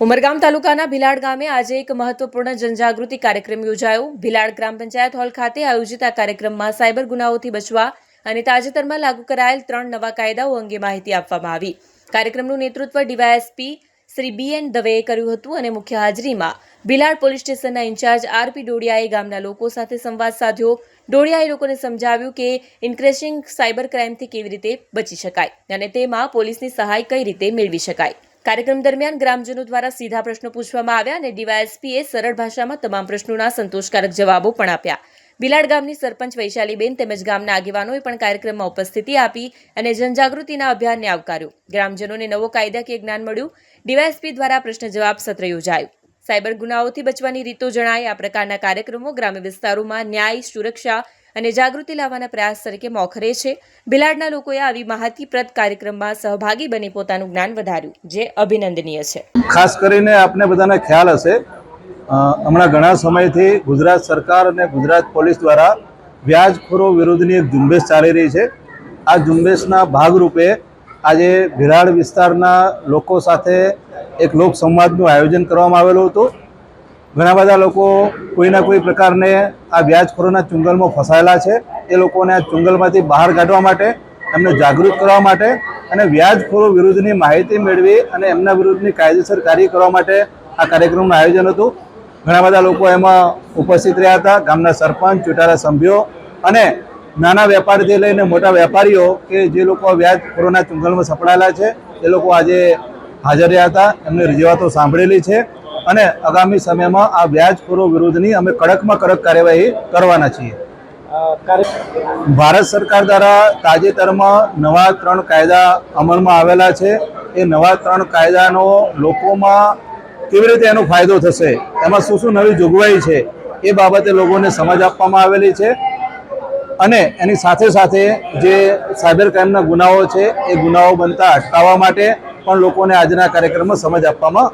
ઉમરગામ તાલુકાના ભીલાડ ગામે આજે એક મહત્વપૂર્ણ જનજાગૃતિ કાર્યક્રમ યોજાયો। ભીલાડ ગ્રામ પંચાયત હોલ ખાતે આયોજિત આ કાર્યક્રમમાં સાયબર ગુનાઓથી બચવા અને તાજેતરમાં લાગુ કરાયેલ 3 નવા કાયદાઓ અંગે માહિતી આપવામાં આવી। કાર્યક્રમનું નેતૃત્વ ડીવાયએસપી શ્રી BN દવેએ કર્યું હતું અને મુખ્ય હાજરીમાં ભીલાડ પોલીસ સ્ટેશનના ઇન્ચાર્જ RP ડોડિયાએ ગામના લોકો સાથે સંવાદ સાધ્યો। ડોડિયાએ લોકોને સમજાવ્યું કે ઇન્ક્રીઝિંગ સાયબર ક્રાઇમથી કેવી રીતે બચી શકાય અને તેમાં પોલીસની સહાય કઈ રીતે મેળવી શકાય। कार्यक्रम दरमियान ग्रामजनों द्वारा सीधा प्रश्नों पूछवामां आव्या अने डीवायएसपीए सरल भाषामां तमाम प्रश्नोना संतोषकारक जवाबो पण आप्या। भीलाड गामनी सरपंच वैशालीबेन तेमज गामना आगेवानोए पण कार्यक्रममां उपस्थिति आपी अने जनजागृतिना अभियानने आवकार्यो। ग्रामजनोने नवो कायदाकीय ज्ञान मळ्युं। डीवायएसपी द्वारा प्रश्न जवाब सत्र योजायुं। सायबर गुनाओथी बचवानी रीतो जणाय। आ प्रकारना कार्यक्रमो ग्राम्य विस्तारोमां न्याय, सुरक्षा અને જાગૃતિ લાવવાના પ્રયાસ તરીકે મોખરે છે। ભીલાડના લોકોએ આવી માહિતીપ્રદ કાર્યક્રમમાં સહભાગી બની પોતાનું જ્ઞાન વધાર્યું, જે અભિનંદનીય છે। ખાસ કરીને આપને બધાને ખ્યાલ હશે, હમણાં ઘણા સમયથી ગુજરાત સરકાર અને ગુજરાત પોલીસ દ્વારા વ્યાજખોરો વિરુદ્ધની એક ઝુંબેશ ચાલી રહી છે। આ ઝુંબેશના ભાગરૂપે આજે ભીલાડ વિસ્તારના લોકો સાથે એક લોક સંવાદનું આયોજન કરવામાં આવેલું હતું। ઘણા બધા લોકો કોઈના કોઈ પ્રકારને આ વ્યાજખોરોના ચુંગલમાં ફસાયેલા છે। એ લોકોને આ ચુંગલમાંથી બહાર કાઢવા માટે, એમને જાગૃત કરવા માટે અને વ્યાજખોરો વિરુદ્ધની માહિતી મેળવી અને એમના વિરુદ્ધની કાયદેસર કાર્ય કરવા માટે આ કાર્યક્રમનું આયોજન હતું। ઘણા બધા લોકો એમાં ઉપસ્થિત રહ્યા હતા। ગામના સરપંચ, ચૂંટાયેલા સભ્યો અને નાના વેપારીથી લઈને મોટા વેપારીઓ કે જે લોકો વ્યાજખોરોના ચુંગલમાં સપડાયેલા છે એ લોકો આજે હાજર રહ્યા હતા। એમની રજૂઆતો સાંભળેલી છે અને આગામી સમયમાં આ વ્યાજખોરો વિરુદ્ધની અમે કડકમાં કડક કાર્યવાહી કરવાના છીએ। ભારત સરકાર દ્વારા તાજેતરમાં નવા 3 કાયદા અમલમાં આવેલા છે। એ નવા 3 કાયદાનો લોકોમાં કેવી રીતે એનો ફાયદો થશે, એમાં શું શું નવી જોગવાઈ છે એ બાબતે લોકોને સમજ આપવામાં આવેલી છે અને એની સાથે સાથે જે સાયબર ક્રાઇમના ગુનાઓ છે એ ગુનાઓ બનતા અટકાવવા માટે પણ લોકોને આજના કાર્યક્રમમાં સમજ આપવામાં